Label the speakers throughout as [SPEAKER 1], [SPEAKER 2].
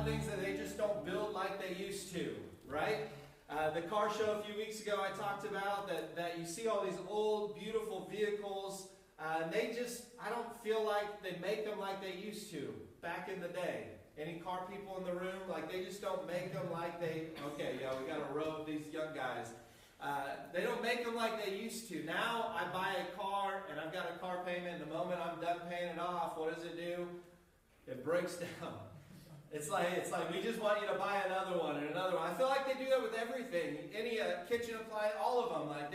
[SPEAKER 1] of things that they just don't build like they used to, right? The car show a few weeks ago I talked about that you see all these old, beautiful vehicles, and I don't feel like they make them like they used to back in the day. Any car people in the room? Like, they just don't make them like they... Okay, yeah, we got a row of these young guys. They don't make them like they used to. Now, I buy a car, and I've got a car payment. The moment I'm done paying it off, what does it do? It breaks down. It's like we just want you to buy another one and another one. I feel like they do that with everything. Any kitchen appliance, all of them. Like,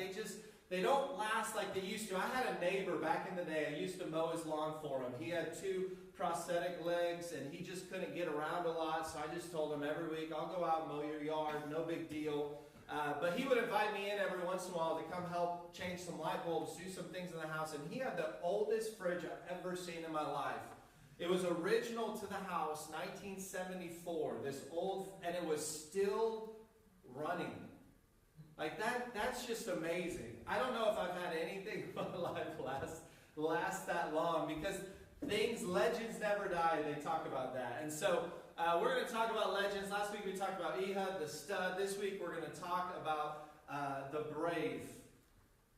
[SPEAKER 1] they don't last like they used to. I had a neighbor back in the day. I used to mow his lawn for him. He had 2 prosthetic legs, and he just couldn't get around a lot, so I just told him every week, I'll go out and mow your yard, no big deal. But he would invite me in every once in a while to come help change some light bulbs, do some things in the house, and he had the oldest fridge I've ever seen in my life. It was original to the house, 1974, this old, and it was still running. Like, that's just amazing. I don't know if I've had anything in my life last that long, because legends never die, they talk about that. And so we're going to talk about legends. Last week we talked about Ehud, the stud. This week we're going to talk about the brave.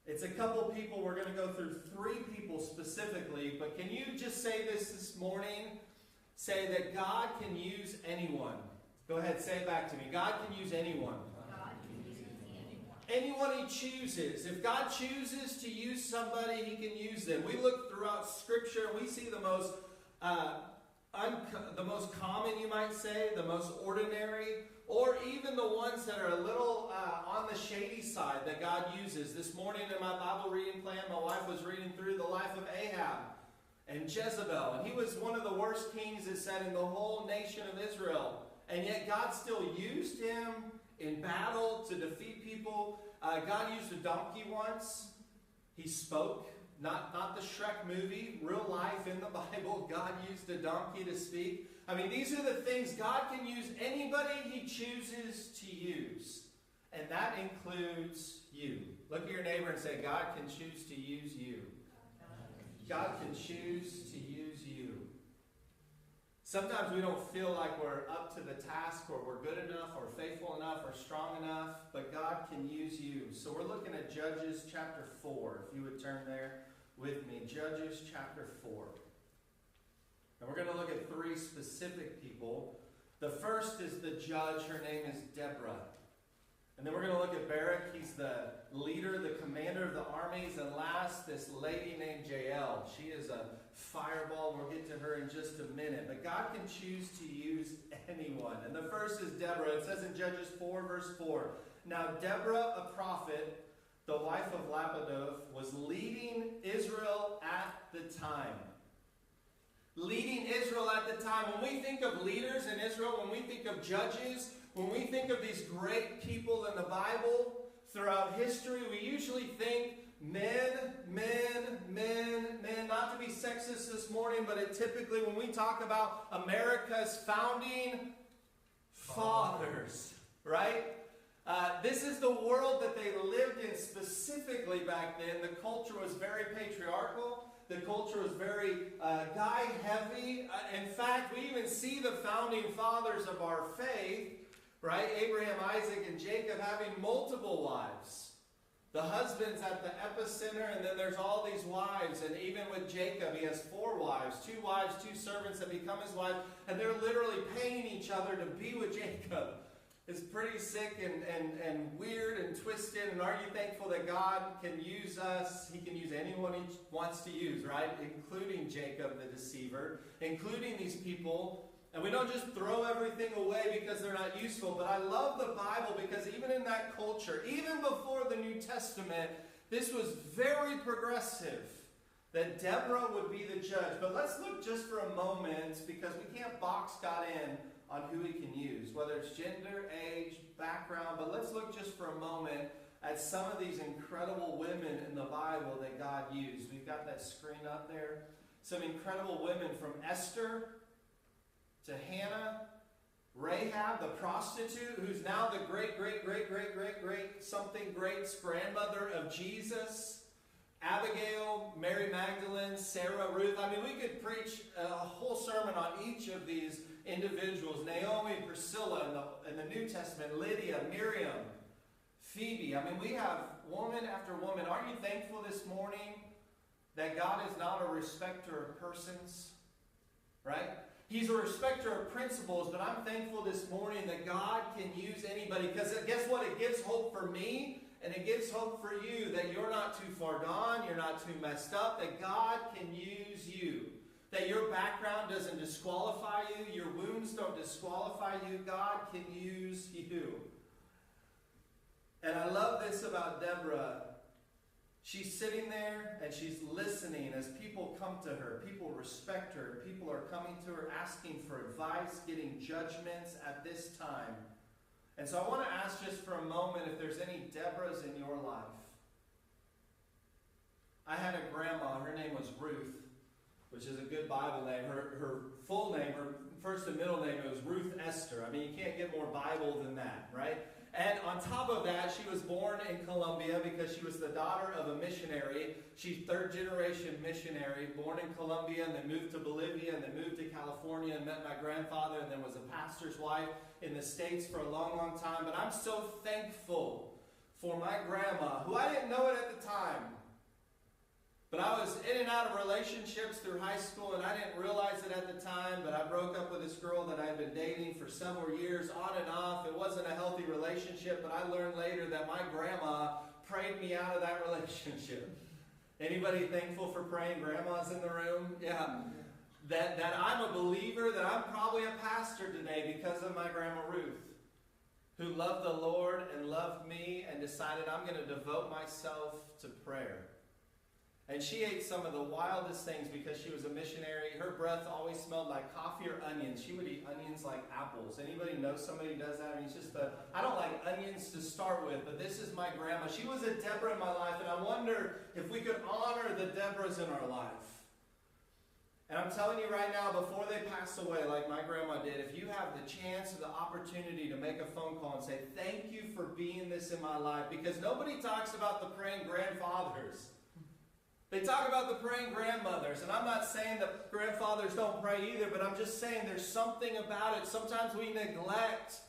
[SPEAKER 1] It's a couple people. We're going to go through 3 people specifically, but can you just say this morning? Say that God can use anyone. Go ahead, say it back to me. God can use anyone. Anyone he chooses. If God chooses to use somebody, he can use them. We look throughout Scripture and we see the most common, you might say, the most ordinary, or even the ones that are a little on the shady side that God uses. This morning in my Bible reading plan, my wife was reading through the life of Ahab and Jezebel. And he was one of the worst kings, it said, in the whole nation of Israel. And yet God still used him in battle to defeat people. God used a donkey once. He spoke. Not the Shrek movie. Real life in the Bible. God used a donkey to speak. I mean, these are the things. God can use anybody he chooses to use. And that includes you. Look at your neighbor and say, God can choose to use you. God can choose to use you. Sometimes we don't feel like we're up to the task, or we're good enough, or faithful enough, or strong enough, but God can use you. So we're looking at Judges chapter 4, if you would turn there with me. Judges chapter 4. And we're going to look at 3 specific people. The first is the judge. Her name is Deborah. And then we're going to look at Barak. He's the leader, the commander of the armies. And last, this lady named Jael. She is a fireball. We'll get to her in just a minute. But God can choose to use anyone. And the first is Deborah. It says in Judges 4, verse 4. Now Deborah, a prophet, the wife of Lapidoth, was leading Israel at the time. Leading Israel at the time. When we think of leaders in Israel, when we think of judges, when we think of these great people in the Bible throughout history, we usually think men. Not to be sexist this morning, but it typically, when we talk about America's founding fathers, right? This is the world that they lived in specifically back then. The culture was very patriarchal. The culture was very guy-heavy. In fact, we even see the founding fathers of our faith, right? Abraham, Isaac, and Jacob having multiple wives. The husband's at the epicenter, and then there's all these wives. And even with Jacob, he has 4 wives. 2 wives, 2 servants that become his wife. And they're literally paying each other to be with Jacob. It's pretty sick and weird and twisted. And aren't you thankful that God can use us? He can use anyone he wants to use, right? Including Jacob the deceiver. Including these people. And we don't just throw everything away because they're not useful. But I love the Bible because even in that culture, even before the New Testament, this was very progressive. That Deborah would be the judge. But let's look just for a moment, because we can't box God in on who he can use, whether it's gender, age, background. But let's look just for a moment at some of these incredible women in the Bible that God used. We've got that screen up there. Some incredible women, from Esther to Hannah, Rahab, the prostitute, who's now the great grandmother of Jesus, Abigail, Mary Magdalene, Sarah, Ruth. I mean, we could preach a whole sermon on each of these individuals. Naomi, Priscilla in the New Testament, Lydia, Miriam, Phoebe. I mean, we have woman after woman. Aren't you thankful this morning that God is not a respecter of persons? Right? He's a respecter of principles, but I'm thankful this morning that God can use anybody. Because guess what? It gives hope for me, and it gives hope for you that you're not too far gone, you're not too messed up, that God can use you. That your background doesn't disqualify you, your wounds don't disqualify you. God can use you. And I love this about Deborah. She's sitting there and she's listening as people come to her. People respect her. People are coming to her asking for advice, getting judgments at this time. And so I want to ask just for a moment if there's any Deborahs in your life. I had a grandma, her name was Ruth, which is a good Bible name. Her full name, her first and middle name, it was Ruth Esther. I mean, you can't get more Bible than that, right? And on top of that, she was born in Colombia because she was the daughter of a missionary. She's third generation missionary, born in Colombia and then moved to Bolivia and then moved to California and met my grandfather and then was a pastor's wife in the States for a long, long time. But I'm so thankful for my grandma, who I didn't know it at the time. But I was in and out of relationships through high school, and I didn't realize it at the time, but I broke up with this girl that I had been dating for several years, on and off. It wasn't a healthy relationship, but I learned later that my grandma prayed me out of that relationship. Anybody thankful for praying grandmas in the room? Yeah. That I'm a believer, that I'm probably a pastor today because of my grandma Ruth, who loved the Lord and loved me and decided I'm going to devote myself to prayer. And she ate some of the wildest things because she was a missionary. Her breath always smelled like coffee or onions. She would eat onions like apples. Anybody know somebody who does that? I mean, it's just I don't like onions to start with, but this is my grandma. She was a Deborah in my life, and I wonder if we could honor the Deborahs in our life. And I'm telling you right now, before they pass away, like my grandma did, if you have the chance or the opportunity to make a phone call and say, thank you for being this in my life, because nobody talks about the praying grandfathers. They talk about the praying grandmothers, and I'm not saying that grandfathers don't pray either, but I'm just saying there's something about it. Sometimes we neglect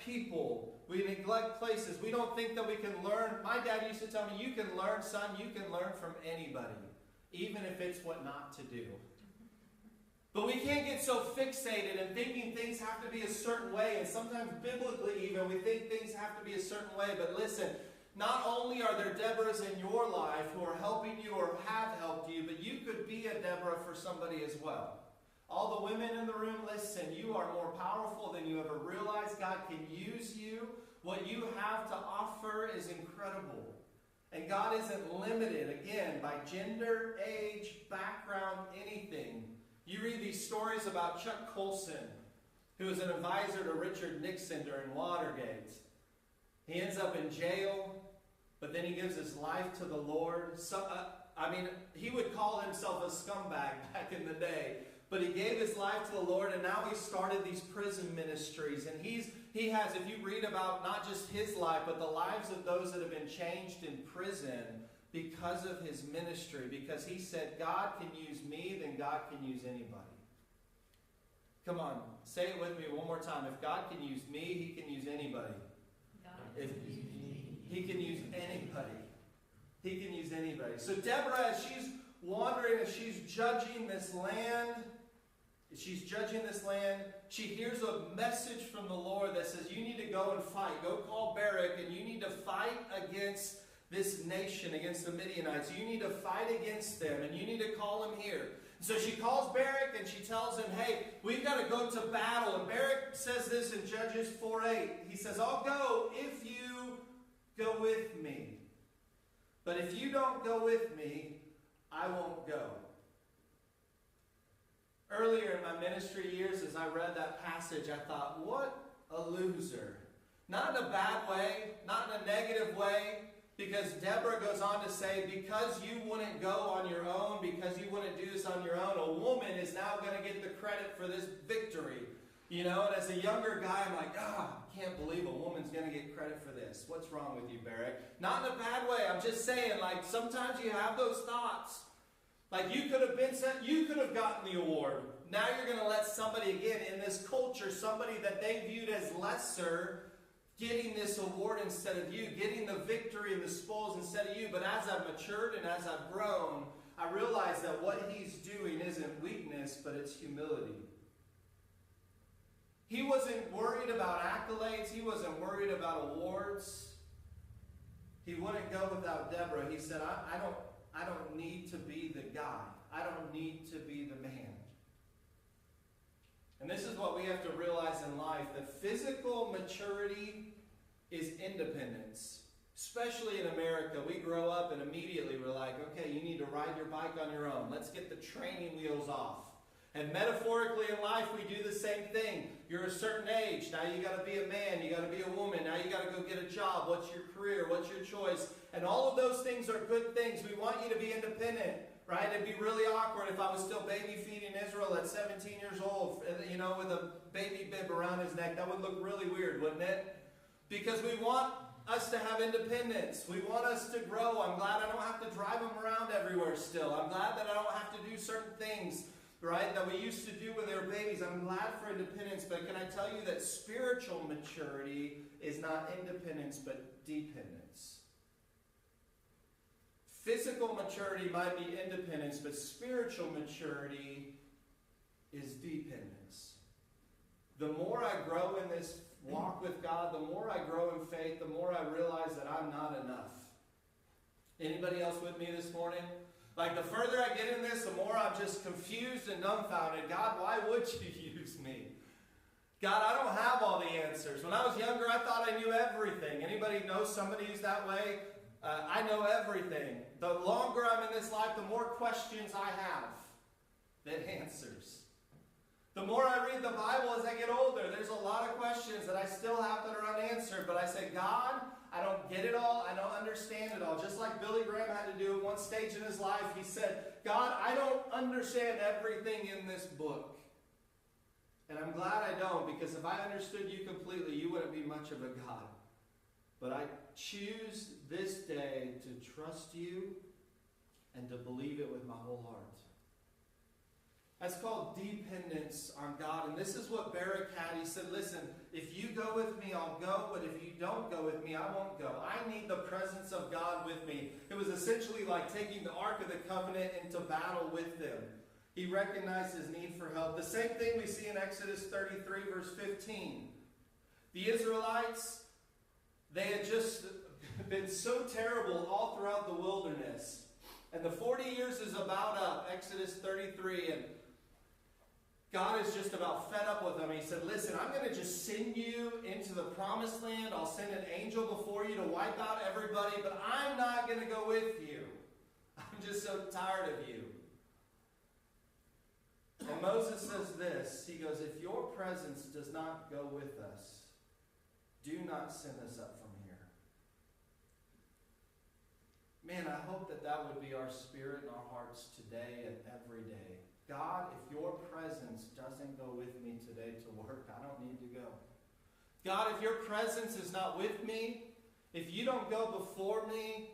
[SPEAKER 1] people. We neglect places. We don't think that we can learn. My dad used to tell me, you can learn, son, you can learn from anybody, even if it's what not to do. But we can't get so fixated in thinking things have to be a certain way, and sometimes biblically even, we think things have to be a certain way, but listen, not only are there Deborahs in your life who are helping you or have helped you, but you could be a Deborah for somebody as well. All the women in the room, listen, you are more powerful than you ever realized. God can use you. What you have to offer is incredible. And God isn't limited, again, by gender, age, background, anything. You read these stories about Chuck Colson, who was an advisor to Richard Nixon during Watergate. He ends up in jail, but then he gives his life to the Lord. He would call himself a scumbag back in the day, but he gave his life to the Lord, and now he started these prison ministries. And he has, if you read about not just his life, but the lives of those that have been changed in prison because of his ministry, because he said, God can use me, then God can use anybody. Come on, say it with me one more time. If God can use me, he can use anybody. If he can use anybody. He can use anybody. So Deborah, as she's wandering, as she's judging this land, she hears a message from the Lord that says, you need to go and fight. Go call Barak, and you need to fight against this nation, against the Midianites. You need to fight against them, and you need to call them here. So she calls Barak and she tells him, hey, we've got to go to battle. And Barak says this in Judges 4:8. He says, I'll go if you go with me. But if you don't go with me, I won't go. Earlier in my ministry years, as I read that passage, I thought, what a loser. Not in a bad way, not in a negative way. Because Deborah goes on to say, because you wouldn't go on your own, because you wouldn't do this on your own, a woman is now going to get the credit for this victory. You know, and as a younger guy, I'm like, can't believe a woman's going to get credit for this. What's wrong with you, Barak? Not in a bad way. I'm just saying, like, sometimes you have those thoughts. Like, you could have been sent, you could have gotten the award. Now you're going to let somebody, again, in this culture, somebody that they viewed as lesser, getting this award instead of you, getting the victory and the spoils instead of you. But as I've matured and as I've grown, I realize that what he's doing isn't weakness, but it's humility. He wasn't worried about accolades. He wasn't worried about awards. He wouldn't go without Deborah. He said, I don't need to be the guy. I don't need to be the man. And this is what we have to realize in life, that physical maturity is independence. Especially in America, we grow up and immediately we're like, okay, you need to ride your bike on your own. Let's get the training wheels off. And metaphorically in life, we do the same thing. You're a certain age. Now you got to be a man. You got to be a woman. Now you got to go get a job. What's your career? What's your choice? And all of those things are good things. We want you to be independent, right? It'd be really awkward if I was still baby feeding Israel at 17 years old, you know, with a baby bib around his neck. That would look really weird, wouldn't it? Because we want us to have independence. We want us to grow. I'm glad I don't have to drive them around everywhere still. I'm glad that I don't have to do certain things, right, that we used to do when they were babies. I'm glad for independence, but can I tell you that spiritual maturity is not independence, but dependence. Physical maturity might be independence, but spiritual maturity is dependence. The more I grow in this walk with God, the more I grow in faith, the more I realize that I'm not enough. Anybody else with me this morning? Like, the further I get in this, the more I'm just confused and dumbfounded. God, why would you use me? God, I don't have all the answers. When I was younger, I thought I knew everything. Anybody know somebody who's that way? I know everything. The longer I'm in this life, the more questions I have than answers. The more I read the Bible as I get older, there's a lot of questions that I still have that are unanswered. But I say, God, I don't get it all. I don't understand it all. Just like Billy Graham had to do at one stage in his life. He said, God, I don't understand everything in this book. And I'm glad I don't, because if I understood you completely, you wouldn't be much of a God. But I choose this day to trust you and to believe it with my whole heart. That's called dependence on God. And this is what Barak had. He said, listen, if you go with me, I'll go. But if you don't go with me, I won't go. I need the presence of God with me. It was essentially like taking the Ark of the Covenant into battle with them. He recognized his need for help. The same thing we see in Exodus 33, verse 15. The Israelites, they had just been so terrible all throughout the wilderness. And the 40 years is about up, Exodus 33, and God is just about fed up with them. He said, listen, I'm going to just send you into the promised land. I'll send an angel before you to wipe out everybody, but I'm not going to go with you. I'm just so tired of you. And Moses says this. He goes, if your presence does not go with us, do not send us up from here. Man, I hope that that would be our spirit and our hearts today and every day. God, if your presence doesn't go with me today to work, I don't need to go. God, if your presence is not with me, if you don't go before me,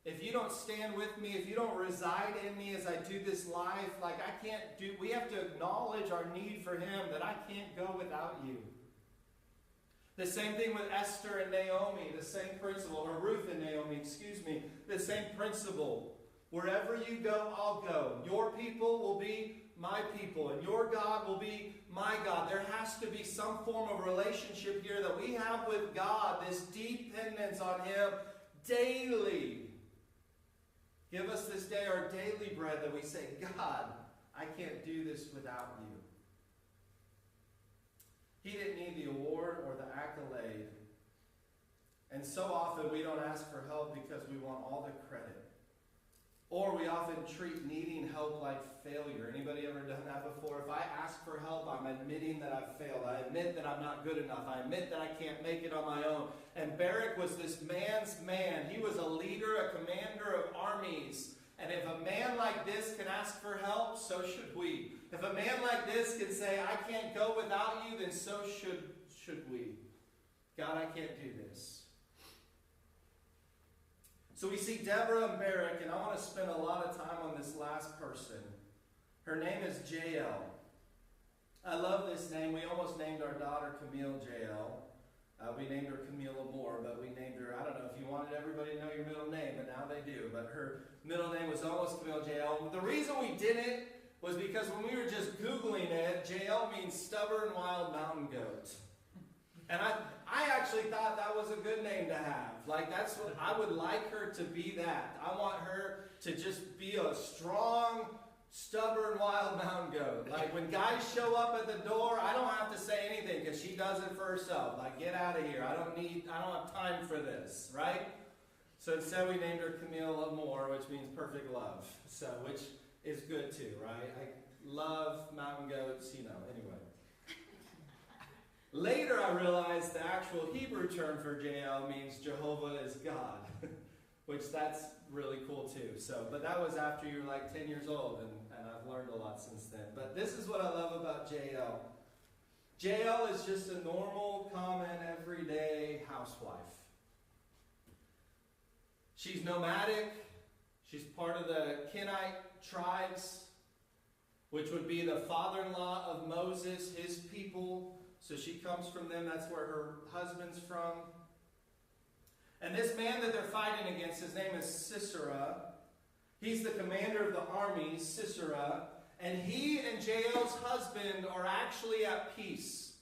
[SPEAKER 1] if you don't stand with me, if you don't reside in me as I do this life, like I can't do, we have to acknowledge our need for him, that I can't go without you. The same thing with Esther and Naomi, the same principle, or Ruth and Naomi, excuse me, the same principle. Wherever you go, I'll go. Your people will be my people, and your God will be my God. There has to be some form of relationship here that we have with God, this dependence on him daily. Give us this day our daily bread, that we say, God, I can't do this without you. He didn't need the award or the accolade. And so often we don't ask for help because we want all the credit. Or we often treat needing help like failure. Anybody ever done that before? If I ask for help, I'm admitting that I've failed. I admit that I'm not good enough. I admit that I can't make it on my own. And Barak was this man's man. He was a leader, a commander of armies. And if a man like this can ask for help, so should we. If a man like this can say, I can't go without you, then so should we. God, I can't do this. So we see Deborah and Barak, and I want to spend a lot of time on this last person. Her name is Jael. I love this name. We almost named our daughter Camille Jael. We named her Camilla Moore, but we named her, I don't know if you wanted everybody to know your middle name, but now they do. But her middle name was almost Camille Jael. But the reason we didn't was because when we were just Googling it, Jael means stubborn wild mountain goat. And I actually thought that was a good name to have. Like, that's what I would like her to be that. I want her to just be a strong, stubborn wild mountain goat. Like, when guys show up at the door, I don't have to say anything because she does it for herself. Like, get out of here. I don't have time for this, right? So instead we named her Camille Moore, which means perfect love. So, which is good too, right? I love mountain goats, anyway. Later I realized the actual Hebrew term for Jael means Jehovah is God, which that's really cool too. So, but that was after you were like 10 years old, and I've learned a lot since then. But this is what I love about Jael. Jael is just a normal, common, everyday housewife. She's nomadic. She's part of the Kenite tribes, which would be the father-in-law of Moses, his people. So she comes from them. That's where her husband's from. And this man that they're fighting against, his name is Sisera. He's the commander of the army, Sisera. And he and Jael's husband are actually at peace.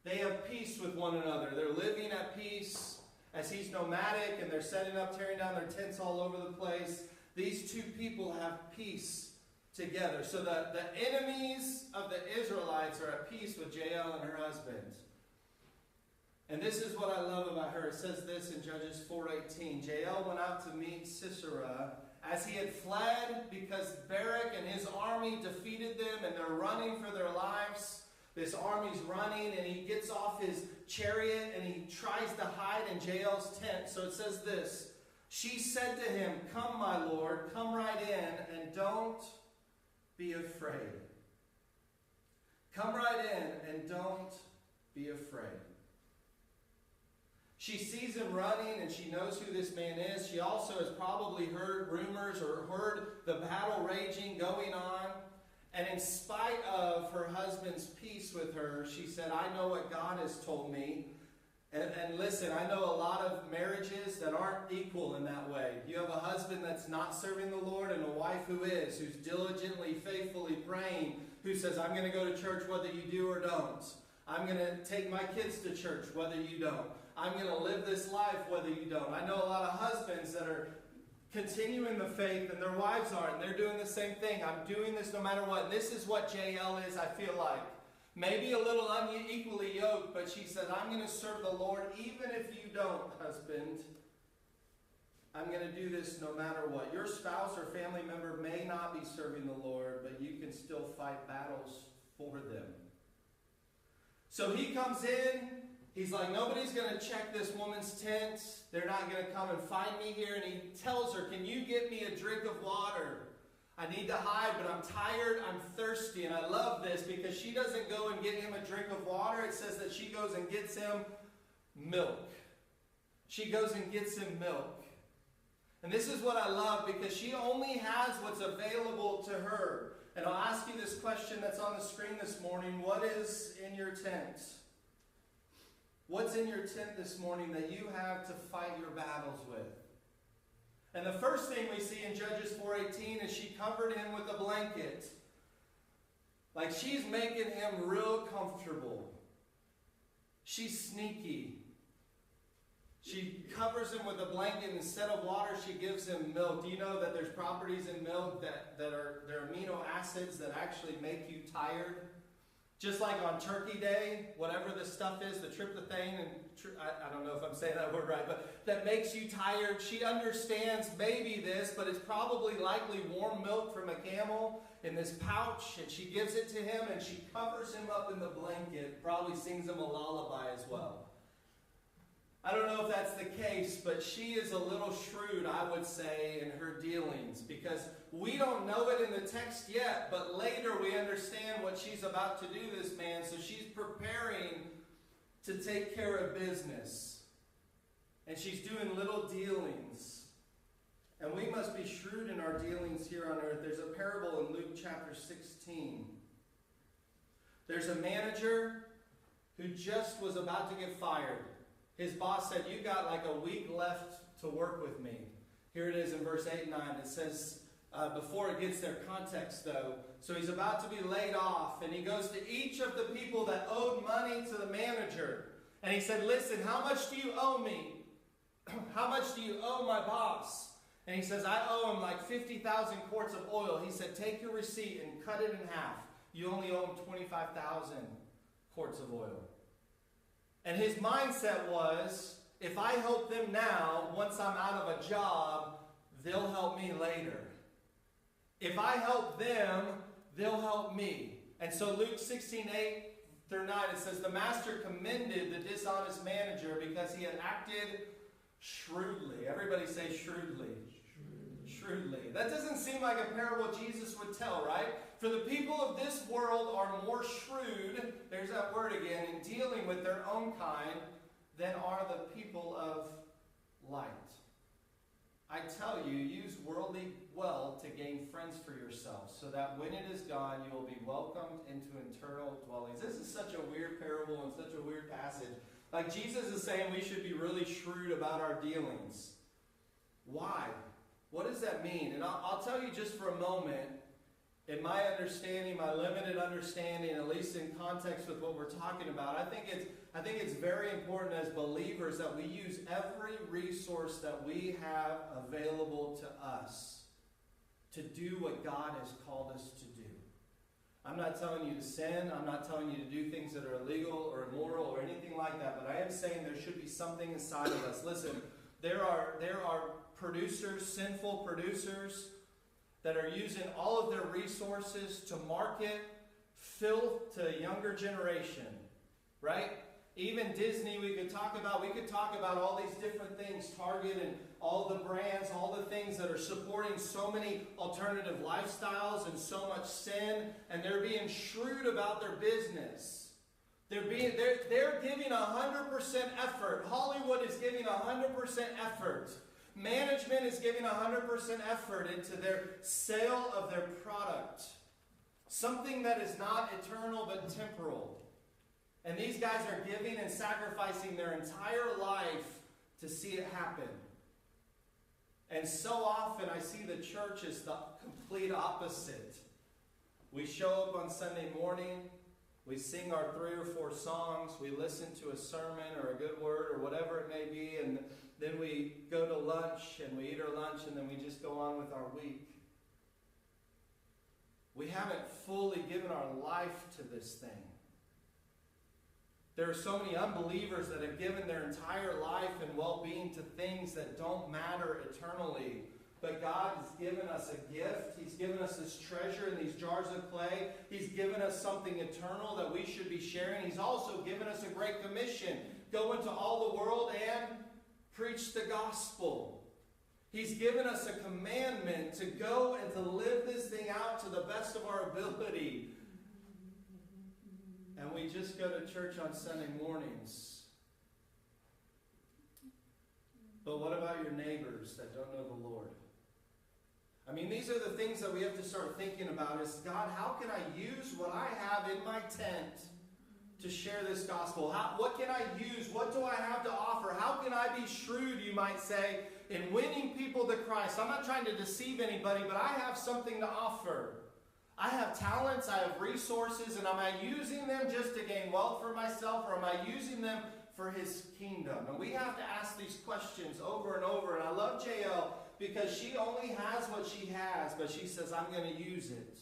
[SPEAKER 1] They have peace with one another. They're living at peace as he's nomadic and they're setting up, tearing down their tents all over the place. These two people have peace together. So the enemies of the Israelites are at peace with Jael and her husband. And this is what I love about her. It says this in Judges 4:18. Jael went out to meet Sisera as he had fled because Barak and his army defeated them and they're running for their lives. This army's running and he gets off his chariot and he tries to hide in Jael's tent. So it says this. She said to him, "Come, my lord, come right in and don't be afraid." Come right in and don't be afraid. She sees him running and she knows who this man is. She also has probably heard rumors or heard the battle raging going on. And in spite of her husband's peace with her, she said, I know what God has told me. And listen, I know a lot of marriages that aren't equal in that way. You have a husband that's not serving the Lord and a wife who is, who's diligently, faithfully praying, who says, I'm going to go to church whether you do or don't. I'm going to take my kids to church whether you don't. I'm going to live this life whether you don't. I know a lot of husbands that are continuing the faith and their wives aren't. And they're doing the same thing. I'm doing this no matter what. And this is what Jael is, I feel like. Maybe a little unequally yoked, but she said, I'm going to serve the Lord even if you don't, husband. I'm going to do this no matter what. Your spouse or family member may not be serving the Lord, but you can still fight battles for them. So he comes in. He's like, nobody's going to check this woman's tent. They're not going to come and find me here. And he tells her, can you get me a drink of water? I need to hide, but I'm tired, I'm thirsty. And I love this because she doesn't go and get him a drink of water. It says that she goes and gets him milk. She goes and gets him milk. And this is what I love because she only has what's available to her. And I'll ask you this question that's on the screen this morning. What is in your tent? What's in your tent this morning that you have to fight your battles with? And the first thing we see in Judges 4:18 is she covered him with a blanket. Like she's making him real comfortable. She's sneaky. She covers him with a blanket. Instead of water, she gives him milk. Do you know that there's properties in milk that are amino acids that actually make you tired? Just like on Turkey Day, whatever the stuff is, the tryptophan, and I don't know if I'm saying that word right, but that makes you tired. She understands maybe this, but it's probably likely warm milk from a camel in this pouch, and she gives it to him, and she covers him up in the blanket, probably sings him a lullaby as well. I don't know if that's the case, but she is a little shrewd, I would say, in her dealings, because we don't know it in the text yet, but later we understand what she's about to do this man, so she's preparing to take care of business. And she's doing little dealings. And we must be shrewd in our dealings here on earth. There's a parable in Luke chapter 16. There's a manager who just was about to get fired. His boss said, you got like a week left to work with me. Here it is in verse 8 and 9. It says, before it gets their context though, so he's about to be laid off, and he goes to each of the people that owed money to the manager. And he said, listen, how much do you owe me? How much do you owe my boss? And he says, I owe him like 50,000 quarts of oil. He said, take your receipt and cut it in half. You only owe him 25,000 quarts of oil. And his mindset was, if I help them now, once I'm out of a job, they'll help me later. If I help them, they'll help me. And so Luke 16:8 through 9, it says, the master commended the dishonest manager because he had acted shrewdly. Everybody say shrewdly. Shrewdly. That doesn't seem like a parable Jesus would tell, right? For the people of this world are more shrewd, there's that word again, in dealing with their own kind than are the people of light. I tell you, use worldly wealth to gain friends for yourself, so that when it is gone, you will be welcomed into eternal dwellings. This is such a weird parable and such a weird passage. Like Jesus is saying we should be really shrewd about our dealings. Why? What does that mean? And I'll tell you just for a moment, in my understanding, my limited understanding, at least in context with what we're talking about, I think it's very important as believers that we use every resource that we have available to us to do what God has called us to do. I'm not telling you to sin. I'm not telling you to do things that are illegal or immoral or anything like that, but I am saying there should be something inside of us. Listen, there are producers, sinful producers, that are using all of their resources to market filth to a younger generation, right? Even Disney we could talk about all these different things, Target and all the brands, all the things that are supporting so many alternative lifestyles and so much sin, and they're being shrewd about their business. They're giving 100% effort. Hollywood is giving 100% effort. Management is giving 100% effort into their sale of their product. Something that is not eternal but temporal. And these guys are giving and sacrificing their entire life to see it happen. And so often I see the church as the complete opposite. We show up on Sunday morning, we sing our 3 or 4 songs, we listen to a sermon or a good word or whatever it may be, and then we go to lunch and we eat our lunch and then we just go on with our week. We haven't fully given our life to this thing. There are so many unbelievers that have given their entire life and well-being to things that don't matter eternally. But God has given us a gift. He's given us this treasure in these jars of clay. He's given us something eternal that we should be sharing. He's also given us a great commission. Go into all the world and preach the gospel. He's given us a commandment to go and to live this thing out to the best of our ability. And we just go to church on Sunday mornings. But what about your neighbors that don't know the Lord? I mean, these are the things that we have to start thinking about is, God, how can I use what I have in my tent to share this gospel? What can I use? What do I have to offer? How can I be shrewd, you might say, in winning people to Christ? I'm not trying to deceive anybody, but I have something to offer. I have talents, I have resources, and am I using them just to gain wealth for myself, or am I using them for His kingdom? And we have to ask these questions over and over. And I love Jael because she only has what she has, but she says, I'm going to use it.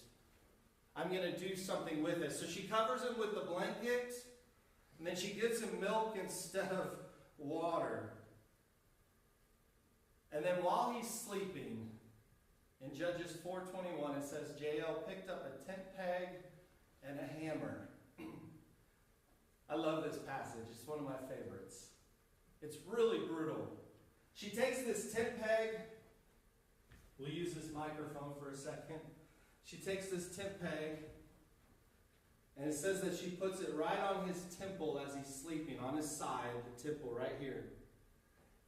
[SPEAKER 1] I'm going to do something with it. So she covers him with the blanket, and then she gives him milk instead of water. And then while he's sleeping, in Judges 4:21, it says, Jael picked up a tent peg and a hammer. I love this passage. It's one of my favorites. It's really brutal. She takes this tent peg. We'll use this microphone for a second. She takes this tent peg, and it says that she puts it right on his temple as he's sleeping, on his side, the temple right here.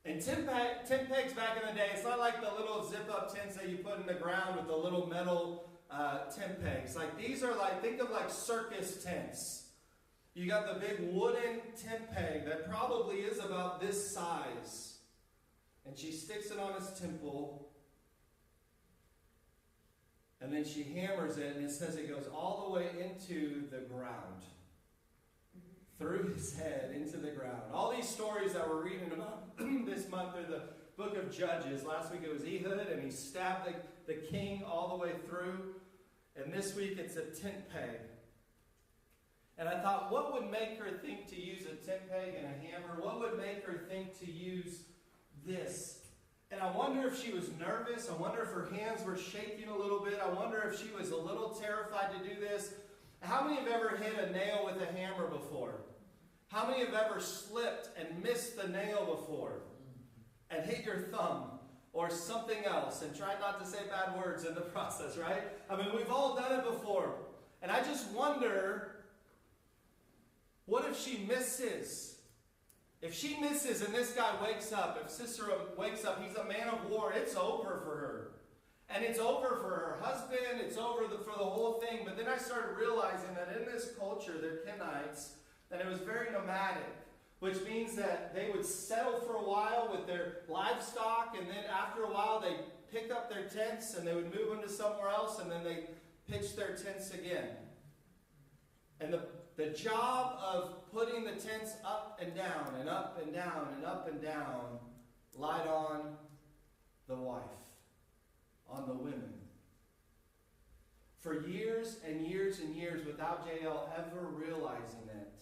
[SPEAKER 1] And tent pegs back in the day, it's not like the little zip-up tents that you put in the ground with the little metal tent pegs. Like, these are like, think of like circus tents. You got the big wooden tent peg that probably is about this size. And she sticks it on his temple. And then she hammers it, and it says it goes all the way into the ground. Through his head, into the ground. All these stories that we're reading about this month are the book of Judges. Last week it was Ehud, and he stabbed the king all the way through. And this week it's a tent peg. And I thought, what would make her think to use a tent peg and a hammer? What would make her think to use this? And I wonder if she was nervous. I wonder if her hands were shaking a little bit. I wonder if she was a little terrified to do this. How many have ever hit a nail with a hammer before? How many have ever slipped and missed the nail before? And hit your thumb or something else and tried not to say bad words in the process, right? I mean, we've all done it before. And I just wonder, what if she misses? If she misses and this guy wakes up, if Sisera wakes up, he's a man of war, it's over for her. And it's over for her husband, it's over for the whole thing. But then I started realizing that in this culture, they're Kenites, and it was very nomadic, which means that they would settle for a while with their livestock, and then after a while they pick up their tents and they would move them to somewhere else, and then they pitch their tents again. And the job of putting the tents up and down and up and down and up and down lied on the wife, on the women. For years and years and years, without Jael ever realizing it,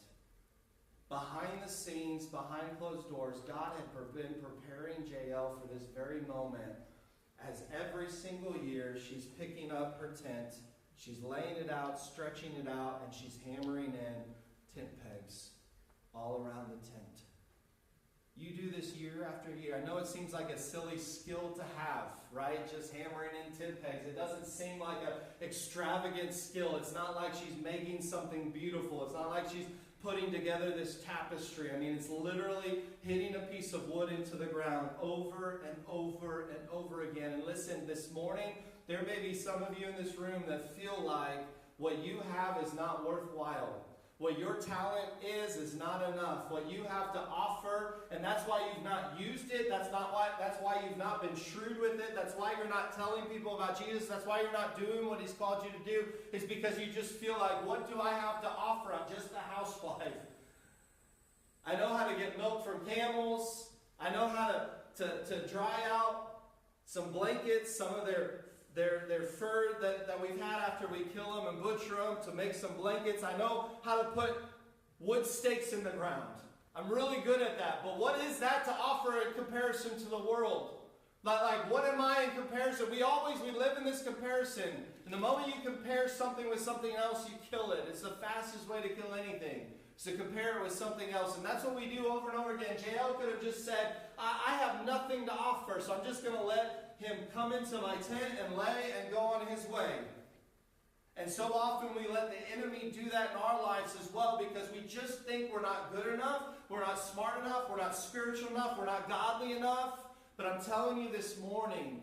[SPEAKER 1] behind the scenes, behind closed doors, God had been preparing Jael for this very moment. As every single year, she's picking up her tent, she's laying it out, stretching it out, and she's hammering in tent pegs all around the tent. You do this year after year. I know it seems like a silly skill to have, right? Just hammering in tent pegs. It doesn't seem like an extravagant skill. It's not like she's making something beautiful. It's not like she's putting together this tapestry. I mean, it's literally hitting a piece of wood into the ground over and over and over again. And listen, this morning, there may be some of you in this room that feel like what you have is not worthwhile. What your talent is not enough. What you have to offer, and that's why you've not used it. That's why you've not been shrewd with it. That's why you're not telling people about Jesus. That's why you're not doing what He's called you to do. Is because you just feel like, what do I have to offer? I'm just a housewife. I know how to get milk from camels. I know how to dry out some blankets, some of their fur that we've had after we kill them and butcher them to make some blankets. I know how to put wood stakes in the ground. I'm really good at that. But what is that to offer in comparison to the world? Like what am I in comparison? We live in this comparison. And the moment you compare something with something else, you kill it. It's the fastest way to kill anything. Is to compare it with something else. And that's what we do over and over again. Jael could have just said, I have nothing to offer, so I'm just going to let him come into my tent and lay and go on his way. And so often we let the enemy do that in our lives as well, because we just think we're not good enough, we're not smart enough, we're not spiritual enough, we're not godly enough. But I'm telling you this morning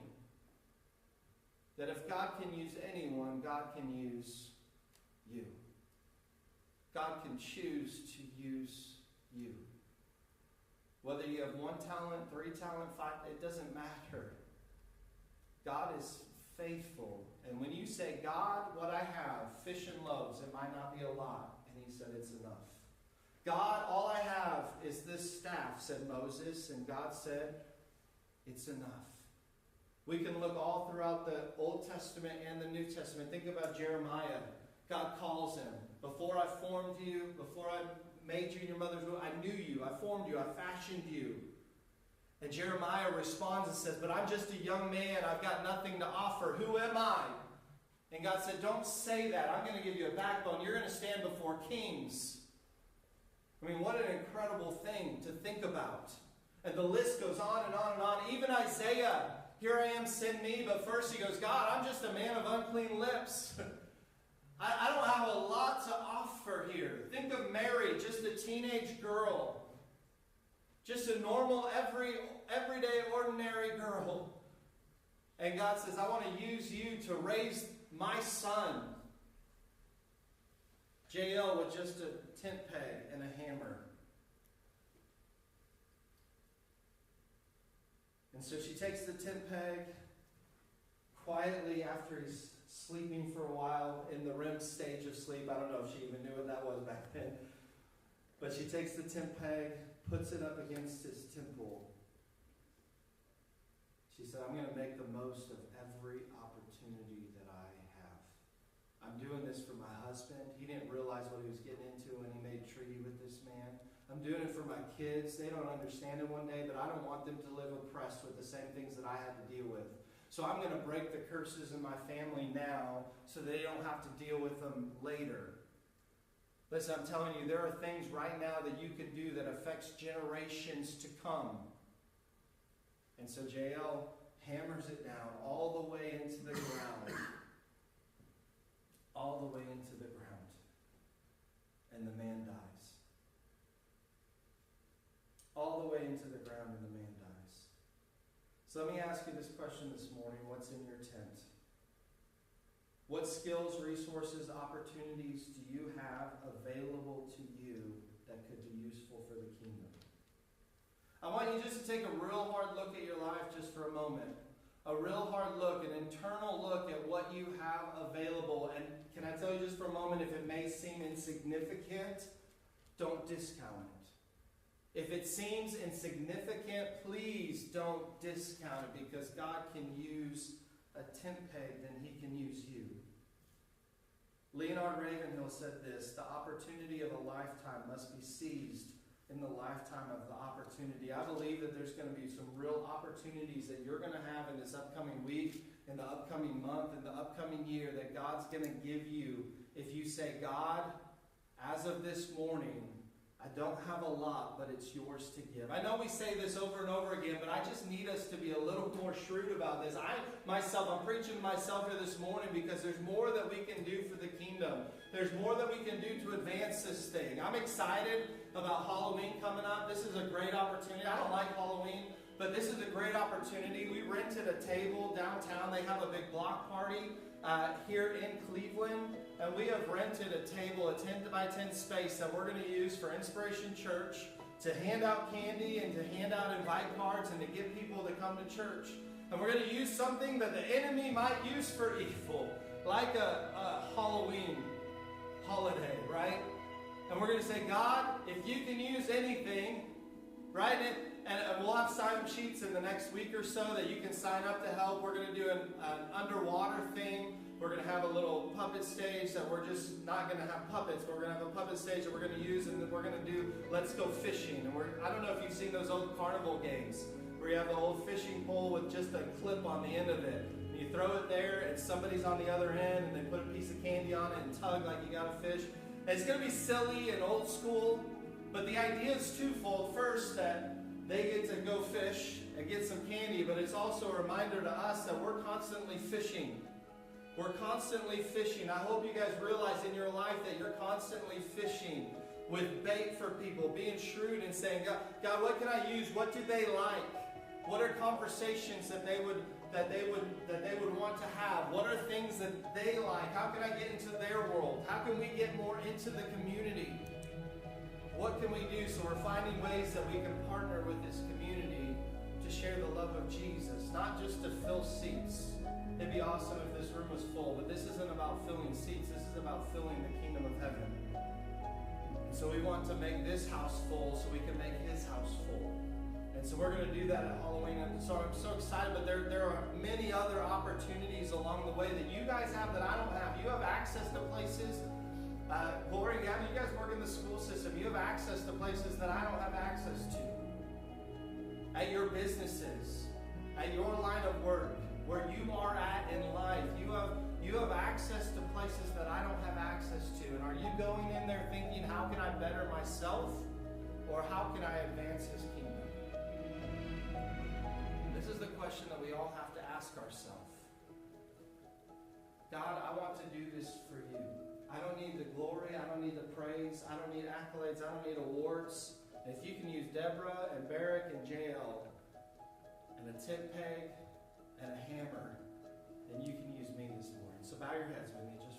[SPEAKER 1] that if God can use anyone, God can use you. God can choose to use you. Whether you have 1 talent, 3 talent, 5, it doesn't matter. God is faithful. And when you say, God, what I have, fish and loaves, it might not be a lot. And He said, it's enough. God, all I have is this staff, said Moses. And God said, it's enough. We can look all throughout the Old Testament and the New Testament. Think about Jeremiah. God calls him. Before I formed you, before I made you in your mother's womb, I knew you, I formed you, I fashioned you. And Jeremiah responds and says, but I'm just a young man, I've got nothing to offer. Who am I? And God said, don't say that. I'm going to give you a backbone. You're going to stand before kings. I mean, what an incredible thing to think about. And the list goes on and on and on. Even Isaiah, here I am, send me. But first he goes, God, I'm just a man of unclean lips. I don't have a lot to offer here. Think of Mary, just a teenage girl. Just a normal, everyday, ordinary girl. And God says, I want to use you to raise my son. Jael with just a tent peg and a hammer. And so she takes the tent peg quietly after he's sleeping for a while in the REM stage of sleep. I don't know if she even knew what that was back then. But she takes the tent peg, puts it up against his temple. She said, I'm going to make the most of every opportunity that I have. I'm doing this for my husband. He didn't realize what he was getting into when he made a treaty with this man. I'm doing it for my kids. They don't understand it one day, but I don't want them to live oppressed with the same things that I had to deal with. So I'm going to break the curses in my family now so they don't have to deal with them later. Listen, I'm telling you, there are things right now that you can do that affects generations to come. And so Jael hammers it down all the way into the ground. All the way into the ground. And the man dies. All the way into the ground and the man dies. So let me ask you this question this morning. What's in your tent? What skills, resources, opportunities do you have available to you that could be useful for the kingdom? I want you just to take a real hard look at your life just for a moment. A real hard look, an internal look at what you have available. And can I tell you just for a moment, if it may seem insignificant, don't discount it. If it seems insignificant, please don't discount it, because God can use a tent peg, then he can use you. Leonard Ravenhill said this: the opportunity of a lifetime must be seized in the lifetime of the opportunity. I believe that there's going to be some real opportunities that you're going to have in this upcoming week, in the upcoming month, in the upcoming year, that God's going to give you if you say, God, as of this morning, I don't have a lot, but it's yours to give. I know we say this over and over again, but I just need us to be a little more shrewd about this. I'm preaching to myself here this morning because there's more that we can do for the kingdom. There's more that we can do to advance this thing. I'm excited about Halloween coming up. This is a great opportunity. I don't like Halloween, but this is a great opportunity. We rented a table downtown. They have a big block party here in Cleveland. And we have rented a table, a 10 by 10 space that we're going to use for Inspiration Church to hand out candy and to hand out invite cards and to get people to come to church. And we're going to use something that the enemy might use for evil, like a Halloween holiday, right? And we're going to say, God, if you can use anything, right? And we'll have sign-up sheets in the next week or so that you can sign up to help. We're going to do an underwater thing. We're going to have a little puppet stage that we're just not going to have puppets, but we're going to have a puppet stage that we're going to use, and then we're going to do Let's Go Fishing. And I don't know if you've seen those old carnival games where you have the old fishing pole with just a clip on the end of it. And you throw it there, and somebody's on the other end, and they put a piece of candy on it and tug like you got a fish. And it's going to be silly and old school, but the idea is twofold. First, that they get to go fish and get some candy, but it's also a reminder to us that we're constantly fishing. We're constantly fishing. I hope you guys realize in your life that you're constantly fishing with bait for people, being shrewd and saying, God, what can I use? What do they like? What are conversations that they would want to have? What are things that they like? How can I get into their world? How can we get more into the community? What can we do? So we're finding ways that we can partner with this community to share the love of Jesus, not just to fill seats. It'd be awesome if this room was full, but this isn't about filling seats. This is about filling the kingdom of heaven. And so we want to make this house full so we can make his house full. And so we're going to do that at Halloween. And so I'm so excited, but there are many other opportunities along the way that you guys have that I don't have. You have access to places. Glory to God, you guys work in the school system. You have access to places that I don't have access to. At your businesses, at your line of work, where you are at in life, you have access to places that I don't have access to. And are you going in there thinking, how can I better myself? Or how can I advance his kingdom? This is the question that we all have to ask ourselves. God, I want to do this for you. I don't need the glory. I don't need the praise. I don't need accolades. I don't need awards. If you can use Deborah and Barak and Jael and a tent peg and a hammer, then you can use me this morning. So bow your heads with me just